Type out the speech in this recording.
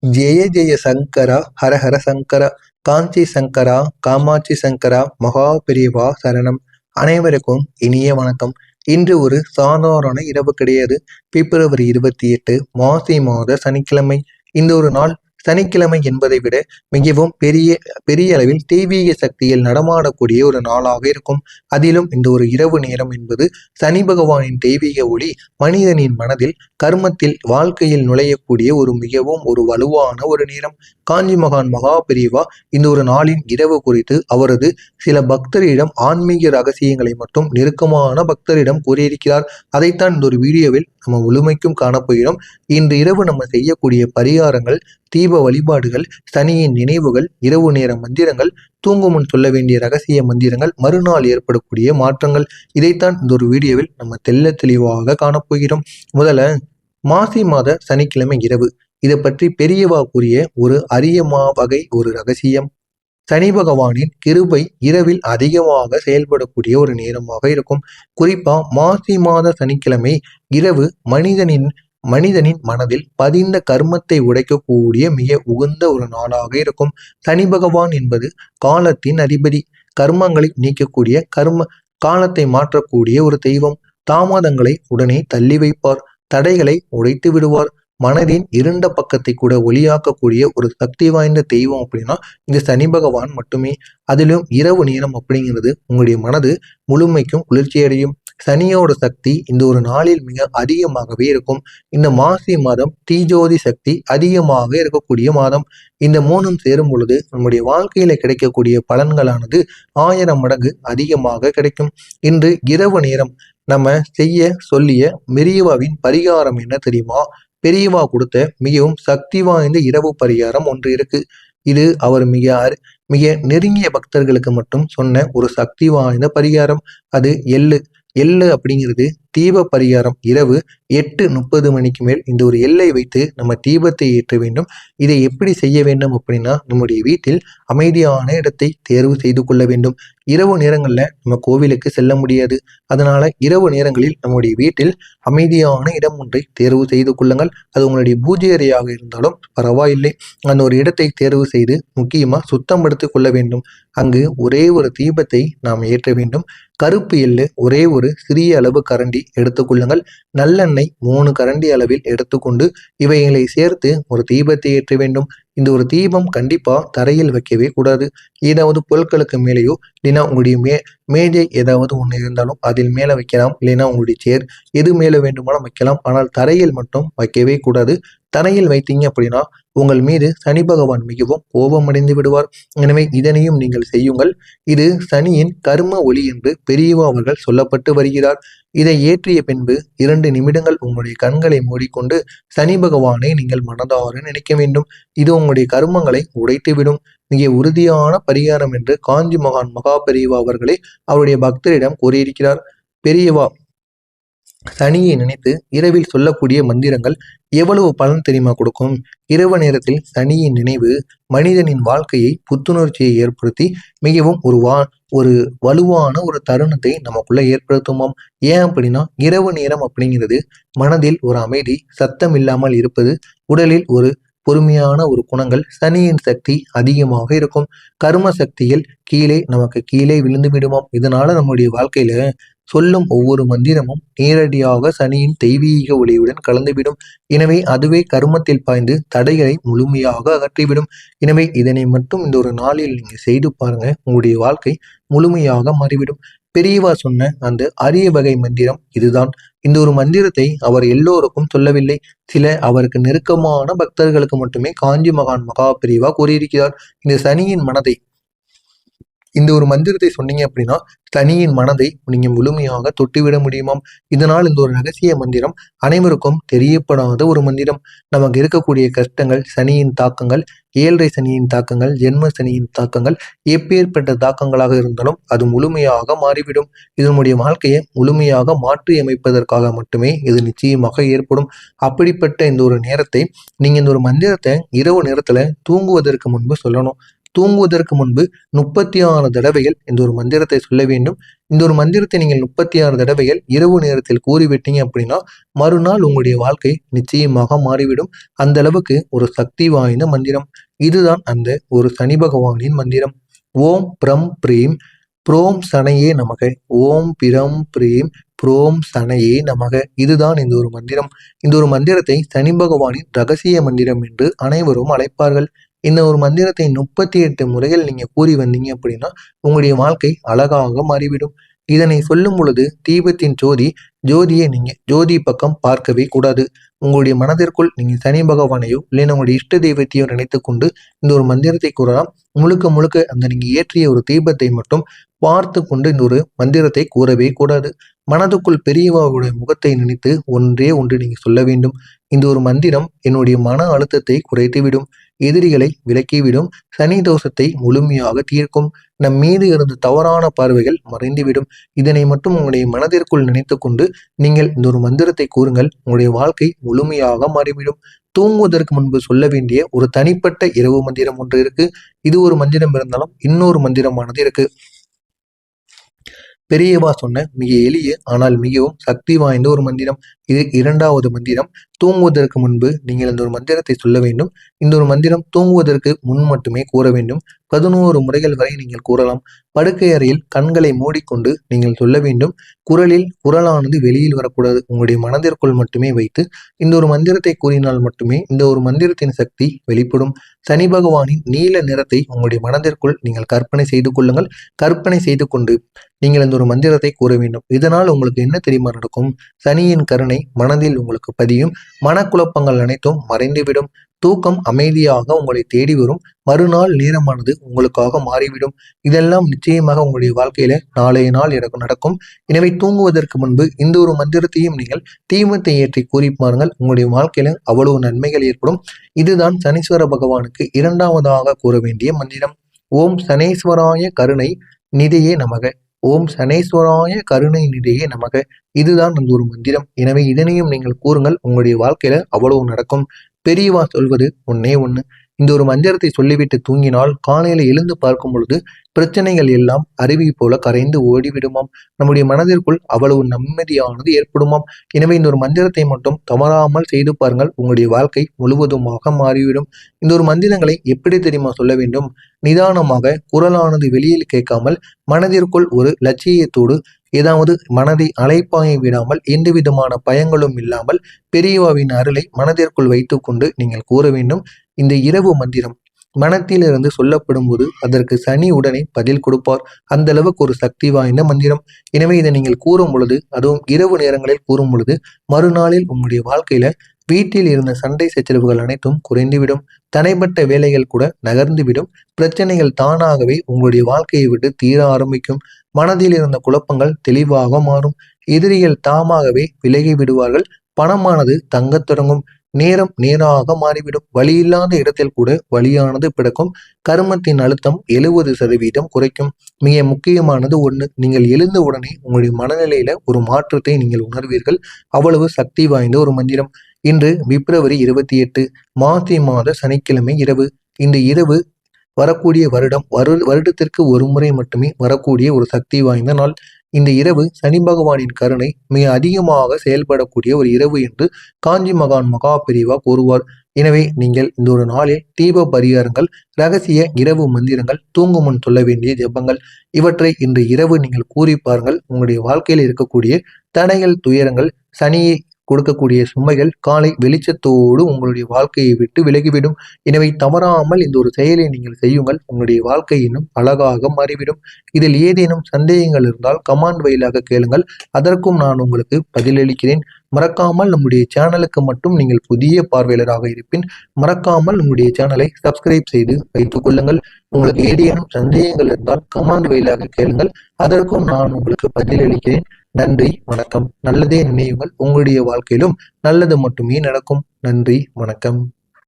ஜெய ஜெய சங்கரா ஹர ஹர சங்கரா காஞ்சி சங்கரா காமாட்சி சங்கரா மகா பெரியவா சரணம். அனைவருக்கும் இனிய வணக்கம். இன்று ஒரு சாதாரண இரவு கிடையாது. பிப்ரவரி 28 மாசி மாத சனிக்கிழமை. இந்த ஒரு நாள் சனிக்கிழமை என்பதை விட மிகவும் பெரிய பெரிய அளவில் தெய்வீக சக்தியில் நடமாடக்கூடிய ஒரு நாளாக இருக்கும். அதிலும் இந்த ஒரு இரவு நேரம் என்பது சனி பகவானின் தெய்வீக ஒளி மனிதனின் மனதில் கர்மத்தில் வாழ்க்கையில் நுழையக்கூடிய ஒரு மிகவும் ஒரு வலுவான ஒரு நேரம். காஞ்சி மகான் மகா பெரியவா இந்த ஒரு நாளின் இரவு குறித்து அவரது சில பக்தரிடம் ஆன்மீக ரகசியங்களை மட்டும் நெருக்கமான பக்தரிடம் கூறியிருக்கிறார். அதைத்தான் இந்த ஒரு வீடியோவில் நம்ம முழுமைக்கும் காணப்போகிறோம். இன்று இரவு நம்ம செய்யக்கூடிய பரிகாரங்கள், தீப வழிபாடுகள், சனியின் நினைவுகள், இரவு நேர மந்திரங்கள், தூங்கும் முன் சொல்ல வேண்டிய ரகசிய மந்திரங்கள், மறுநாள் ஏற்படக்கூடிய மாற்றங்கள், இதைத்தான் இந்த ஒரு வீடியோவில் நம்ம தெள்ள தெளிவாக காணப்போகிறோம். முதல்ல மாசி மாத சனிக்கிழமை இரவு இதை பற்றி பெரியவா கூறிய ஒரு அரிய வகை ஒரு ரகசியம். சனி பகவானின் கிருபை இரவில் அதிகமாக செயல்படக்கூடிய ஒரு நேரமாக இருக்கும். குறிப்பா மாசி மாத சனிக்கிழமை இரவு மனிதனின் மனதில் பதிந்த கர்மத்தை உடைக்கக்கூடிய மிக உகந்த ஒரு நாளாக இருக்கும். சனி பகவான் என்பது காலத்தின் அதிபதி. கர்மங்களை நீக்கக்கூடிய காலத்தை மாற்றக்கூடிய ஒரு தெய்வம். தாமதங்களை உடனே தள்ளி வைப்பார். தடைகளை உடைத்து விடுவார். மனதின் இருண்ட பக்கத்தை கூட ஒளியாக்கக்கூடிய ஒரு சக்தி வாய்ந்த தெய்வம் அப்படின்னா இந்த சனி பகவான் மட்டுமே. அதிலும் இரவு நேரம் அப்படிங்கிறது உங்களுடைய மனது முழுமைக்கும் குளிர்ச்சி அடையும். சனியோட சக்தி இந்த ஒரு நாளில் மிக அதிகமாகவே இருக்கும். இந்த மாசி மாதம் தீஜோதி சக்தி அதிகமாக இருக்கக்கூடிய மாதம். இந்த மூணும் சேரும் பொழுது நம்முடைய வாழ்க்கையில கிடைக்கக்கூடிய பலன்களானது 1000 மடங்கு அதிகமாக கிடைக்கும். இன்று இரவு நேரம் நம்ம செய்ய சொல்லிய பெரியவாவின் பரிகாரம் என்ன தெரியுமா? பெரியவா கொடுத்த மிகவும் சக்தி வாய்ந்த இரவு பரிகாரம் ஒன்று இருக்கு. இது அவர் மிக நெருங்கிய பக்தர்களுக்கு மட்டும் சொன்ன ஒரு சக்தி வாய்ந்த பரிகாரம். அது எள்ளு. எள்ளு அப்படிங்கிறது தீப பரிகாரம். இரவு 8:30 மணிக்கு மேல் இந்த ஒரு எல்லை வைத்து நம்ம தீபத்தை ஏற்ற வேண்டும். இதை எப்படி செய்ய வேண்டும் அப்படின்னா, நம்முடைய வீட்டில் அமைதியான இடத்தை தேர்வு செய்து கொள்ள வேண்டும். இரவு நேரங்கள்ல நம்ம கோவிலுக்கு செல்ல முடியாது. அதனால இரவு நேரங்களில் நம்முடைய வீட்டில் அமைதியான இடம் ஒன்றை தேர்வு செய்து கொள்ளுங்கள். அது உங்களுடைய பூஜை அறையாக இருந்தாலும் பரவாயில்லை. அந்த ஒரு இடத்தை தேர்வு செய்து முக்கியமா சுத்தப்படுத்திக் கொள்ள வேண்டும். அங்கு ஒரே ஒரு தீபத்தை நாம் ஏற்ற வேண்டும். கருப்பு எள்ளு ஒரே ஒரு சிறிய அளவு கரண்டி எடுத்துக்கொள்ளுங்கள். நல்லெண்ணெய் 3 கரண்டி அளவில் எடுத்துக்கொண்டு இவைகளை சேர்த்து ஒரு தீபத்தை ஏற்ற வேண்டும். இந்த ஒரு தீபம் கண்டிப்பா தரையில் வைக்கவே கூடாது. ஏதாவது பொருட்களுக்கு மேலேயோ இல்லைன்னா உங்களுடைய மேஜை ஏதாவது ஒன்று இருந்தாலும் அதில் மேலே வைக்கலாம். இல்லைன்னா உங்களுடைய சேர் எது மேலே வேண்டுமானும் வைக்கலாம். ஆனால் தரையில் மட்டும் வைக்கவே கூடாது. தரையில் வைத்தீங்க அப்படின்னா உங்கள் மீது சனி பகவான் மிகவும் கோபமடைந்து விடுவார். எனவே இதனையும் நீங்கள் செய்யுங்கள். இது சனியின் கர்ம ஒளி என்று பெரியவா அவர்கள் சொல்லப்பட்டு வருகிறார். இதை ஏற்றிய பின்பு 2 நிமிடங்கள் உங்களுடைய கண்களை மூடிக்கொண்டு சனி பகவானை நீங்கள் மனதார நினைக்க வேண்டும். இது உங்களுடைய கர்மங்களை உடைத்துவிடும். மிக உறுதியான பரிகாரம் என்று காஞ்சி மகான் மகா பெரியவா அவர்களே அவருடைய பக்தரிடம் கூறியிருக்கிறார். பெரியவா சனியை நினைத்து இரவில் சொல்லக்கூடிய மந்திரங்கள் எவ்வளவு பலன் தெரியுமா கொடுக்கும்? இரவு நேரத்தில் சனியின் நினைவு மனிதனின் வாழ்க்கையை புத்துணர்ச்சியை ஏற்படுத்தி மிகவும் ஒரு வலுவான ஒரு தருணத்தை நமக்குள்ள ஏற்படுத்துமாம். ஏன் அப்படின்னா இரவு நேரம் அப்படிங்கிறது மனதில் ஒரு அமைதி, சத்தம் இல்லாமல் இருப்பது, உடலில் ஒரு பொறுமையான ஒரு குணங்கள், சனியின் சக்தி அதிகமாக இருக்கும். கர்ம சக்தியில் நமக்கு கீழே விழுந்து விடுவோம். இதனால நம்முடைய வாழ்க்கையில சொல்லும் ஒவ்வொரு மந்திரமும் நேரடியாக சனியின் தெய்வீக ஒளியுடன் கலந்துவிடும். எனவே அதுவே கர்மத்தில் பாய்ந்து தடைகளை முழுமையாக அகற்றிவிடும். எனவே இதனை மட்டும் இந்த ஒரு நாளில் நீங்க செய்து பாருங்க. உங்களுடைய வாழ்க்கை முழுமையாக மாறிவிடும். பெரியவா சொன்ன அந்த அரிய வகை மந்திரம் இதுதான். இந்த ஒரு மந்திரத்தை அவர் எல்லோருக்கும் சொல்லவில்லை. சில அவருக்கு நெருக்கமான பக்தர்களுக்கு மட்டுமே காஞ்சி மகான் மகா பெரியவா கூறியிருக்கிறார். இந்த ஒரு மந்திரத்தை சொன்னீங்க அப்படின்னா சனியின் மனதை நீங்க முழுமையாக தொட்டுவிட முடியுமாம். இதனால் இந்த ஒரு ரகசிய மந்திரம் அனைவருக்கும் தெரியப்படாத ஒரு மந்திரம். நமக்கு இருக்கக்கூடிய கஷ்டங்கள், சனியின் தாக்கங்கள், 7.5 சனியின் தாக்கங்கள், ஜென்ம சனியின் தாக்கங்கள், எப்பேற்பட்ட தாக்கங்களாக இருந்தாலும் அது முழுமையாக மாறிவிடும். இதனுடைய வாழ்க்கையை முழுமையாக மாற்றி அமைப்பதற்காக மட்டுமே இது நிச்சயமாக ஏற்படும். அப்படிப்பட்ட இந்த ஒரு நேரத்தை நீங்க இந்த ஒரு மந்திரத்தை இரவு நேரத்துல தூங்குவதற்கு முன்பு சொல்லணும். தூங்குவதற்கு முன்பு 36 தடவைகள் இந்த ஒரு மந்திரத்தை சொல்ல வேண்டும். இந்த ஒரு மந்திரத்தை நீங்கள் 36 தடவைகள் இரவு நேரத்தில் கூறிவிட்டீங்க அப்படின்னா மறுநாள் உங்களுடைய வாழ்க்கை நிச்சயமாக மாறிவிடும். அந்த அளவுக்கு ஒரு சக்தி வாய்ந்த மந்திரம். இதுதான் அந்த ஒரு சனி பகவானின் மந்திரம். ஓம் பிரம் பிரீம் புரோம் சனையே நமக. ஓம் பிரம் பிரீம் புரோம் சனையே நமக. இதுதான் இந்த ஒரு மந்திரம். இந்த ஒரு மந்திரத்தை சனி பகவானின் ரகசிய மந்திரம் என்று அனைவரும் அழைப்பார்கள். இந்த ஒரு மந்திரத்தை 38 முறைகள் நீங்க கூறி வந்தீங்க அப்படின்னா உங்களுடைய வாழ்க்கை அழகாக மாறிவிடும். இதனை சொல்லும் பொழுது தீபத்தின் ஜோதியை நீங்க ஜோதி பக்கம் பார்க்கவே கூடாது. உங்களுடைய மனதிற்குள் நீங்க சனி பகவானையோ இல்லைன்னா உங்களுடைய இஷ்ட தெய்வத்தையோ நினைத்து கொண்டு இந்த ஒரு மந்திரத்தை கூறலாம். முழுக்க முழுக்க அந்த நீங்க ஏற்றிய ஒரு தீபத்தை மட்டும் பார்த்து கொண்டு இந்த ஒரு மந்திரத்தை கூறவே கூடாது. மனதுக்குள் பெரியவாவுடைய முகத்தை நினைத்து ஒன்றே ஒன்று நீங்க சொல்ல வேண்டும். இந்த ஒரு மந்திரம் என்னுடைய மன அழுத்தத்தை குறைத்துவிடும், எதிரிகளை விலக்கிவிடும், சனி தோஷத்தை முழுமையாக தீர்க்கும், நம் மீது இருந்த தவறான பார்வைகள் மறைந்துவிடும். இதனை மட்டும் உங்களுடைய மனதிற்குள் நினைத்து கொண்டு நீங்கள் இந்த ஒரு மந்திரத்தை கூறுங்கள். உங்களுடைய வாழ்க்கை முழுமையாக மாறிவிடும். தூங்குவதற்கு முன்பு சொல்ல வேண்டிய ஒரு தனிப்பட்ட இரவு மந்திரம் ஒன்று இருக்கு. இது ஒரு மந்திரம் இருந்தாலும் இன்னொரு மந்திரமானது இருக்கு. பெரியவா சொன்ன மிக எளிய ஆனால் மிகவும் சக்தி வாய்ந்த ஒரு மந்திரம். இது 2வது மந்திரம். தூங்குவதற்கு முன்பு நீங்கள் இந்த ஒரு மந்திரத்தை சொல்ல வேண்டும். இந்த ஒரு மந்திரம் தூங்குவதற்கு முன் மட்டுமே கூற வேண்டும். 11 முறைகள் வரை நீங்கள் கூறலாம். படுக்கை அறையில் கண்களை மூடிக்கொண்டு நீங்கள் சொல்ல வேண்டும். குரலானது வெளியில் வரக்கூடாது. உங்களுடைய மனதிற்குள் மட்டுமே வைத்து இந்த ஒரு மந்திரத்தை கூறினால் மட்டுமே இந்த ஒரு மந்திரத்தின் சக்தி வெளிப்படும். சனி பகவானின் நீல நிறத்தை உங்களுடைய மனதிற்குள் நீங்கள் கற்பனை செய்து கொள்ளுங்கள். கற்பனை செய்து கொண்டு நீங்கள் இந்த ஒரு மந்திரத்தை கூற வேண்டும். இதனால் உங்களுக்கு என்ன தெரியுமா நடக்கும்? சனியின் கருணை மனதில் உங்களுக்கு பதியும். மனக்குழப்பங்கள் அனைத்தும் மறைந்துவிடும். தூக்கம் அமைதியாக உங்களை தேடி வரும். மறுநாள் நேரமானது உங்களுக்காக மாறிவிடும். இதெல்லாம் நிச்சயமாக உங்களுடைய வாழ்க்கையில நாளைய நாள் நடக்கும். எனவே தூங்குவதற்கு முன்பு இந்த ஒரு மந்திரத்தையும் நீங்கள் தீபத்தை ஏற்றி கூறி பாருங்கள். உங்களுடைய வாழ்க்கையில அவ்வளவு நன்மைகள் ஏற்படும். இதுதான் சனீஸ்வர பகவானுக்கு 2வதாக கூற வேண்டிய மந்திரம். ஓம் சனேஸ்வராய கருணை நிதியே நமக. ஓம் சனேஸ்வராய கருணை நிதியே நமக. இதுதான் அந்த ஒரு மந்திரம். எனவே இதனையும் நீங்கள் கூறுங்கள். உங்களுடைய வாழ்க்கையில அவ்வளவு நடக்கும். பெரியவா சொல்வது ஒன்னே ஒண்ணு. இந்த ஒரு மந்திரத்தை சொல்லிவிட்டு தூங்கினால் காலையில எழுந்து பார்க்கும் பொழுது பிரச்சனைகள் எல்லாம் அருவி போல கரைந்து ஓடிவிடுமாம். நம்முடைய மனதிற்குள் அவ்வளவு நிம்மதியானது ஏற்படுமாம். எனவே இந்த ஒரு மந்திரத்தை மட்டும் தவறாமல் செய்து பாருங்கள். உங்களுடைய வாழ்க்கை முழுவதுமாக மாறிவிடும். இந்த ஒரு மந்திரங்களை எப்படி தெரியுமா சொல்ல வேண்டும்? நிதானமாக, குரலானது வெளியில் கேட்காமல், மனதிற்குள் ஒரு லட்சியத்தோடு, ஏதாவது மனதை அலைப்பாய விடாமல், எந்த விதமான பயங்களும் இல்லாமல் பெரியவாவின் அருளை மனதிற்குள் வைத்துக்கொண்டு நீங்கள் கூற வேண்டும். இந்த இரவு மந்திரம் மனத்திலிருந்து சொல்லப்படும் போது அதற்கு சனி உடனே பதில் கொடுப்பார். அந்த அளவுக்கு ஒரு சக்தி வாய்ந்த மந்திரம். எனவே இதை நீங்கள் கூறும் பொழுது, அதுவும் இரவு நேரங்களில் கூறும் பொழுது, மறுநாளில் உங்களுடைய வாழ்க்கையில வீட்டில் இருந்த சண்டை சச்சரவுகள் அனைத்தும் குறைந்துவிடும். தனிப்பட்ட வேலைகள் கூட நகர்ந்துவிடும். பிரச்சனைகள் தானாகவே உங்களுடைய வாழ்க்கையை விட்டு தீர ஆரம்பிக்கும். மனதில் இருந்த குழப்பங்கள் தெளிவாக மாறும். எதிரிகள் தாமாகவே விலகி விடுவார்கள். பணமானது தங்கத் தொடங்கும். நேரம் நேராக மாறிவிடும். வழியில்லாத இடத்தில் கூட வழியானது பிறக்கும். கர்மத்தின் அழுத்தம் 70% குறைக்கும். மிக முக்கியமானது ஒண்ணு, நீங்கள் எழுந்த உடனே உங்களுடைய மனநிலையில ஒரு மாற்றத்தை நீங்கள் உணர்வீர்கள். அவ்வளவு சக்தி வாய்ந்த ஒரு மந்திரம். இன்று பிப்ரவரி 28 மாசி மாத சனிக்கிழமை இரவு. இந்த இரவு வரக்கூடிய வருடத்திற்கு ஒரு முறை மட்டுமே வரக்கூடிய ஒரு சக்தி வாய்ந்த நாள். இந்த இரவு சனி பகவானின் கருணை மிக அதிகமாக செயல்படக்கூடிய ஒரு இரவு என்று காஞ்சி மகான் மகா பெரிவா கூறுவார். எனவே நீங்கள் இந்த ஒரு நாளில் தீப பரிகாரங்கள், ரகசிய இரவு மந்திரங்கள், தூங்கும் முன் சொல்ல வேண்டிய ஜெபங்கள், இவற்றை இன்று இரவு நீங்கள் கூறி பாருங்கள். உங்களுடைய வாழ்க்கையில் இருக்கக்கூடிய தடைகள், துயரங்கள், சனியை கொடுக்கக்கூடிய சுமைகள் காலை வெளிச்சத்தோடு உங்களுடைய வாழ்க்கையை விட்டு விலகிவிடும். எனவே தவறாமல் இந்த ஒரு செயலை நீங்கள் செய்யுங்கள். உங்களுடைய வாழ்க்கை இன்னும் அழகாக மாறிவிடும். இதில் ஏதேனும் சந்தேகங்கள் இருந்தால் கமெண்ட் வாயிலாக கேளுங்கள். அதற்கும் நான் உங்களுக்கு பதிலளிக்கிறேன். மறக்காமல் நம்முடைய சேனலுக்கு மட்டும் நீங்கள் புதிய பார்வையாளராக இருப்பின் மறக்காமல் நம்முடைய சேனலை சப்ஸ்கிரைப் செய்து வைத்துக் கொள்ளுங்கள். உங்களுக்கு ஏதேனும் சந்தேகங்கள் இருந்தால் கமெண்ட் வாயிலாக கேளுங்கள். அதற்கும் நான் உங்களுக்கு பதிலளிக்கிறேன். நன்றி, வணக்கம். நல்லதே நினைவுங்கள். உங்களுடைய வாழ்க்கையிலும் நல்லது மட்டுமே நடக்கும். நன்றி, வணக்கம்.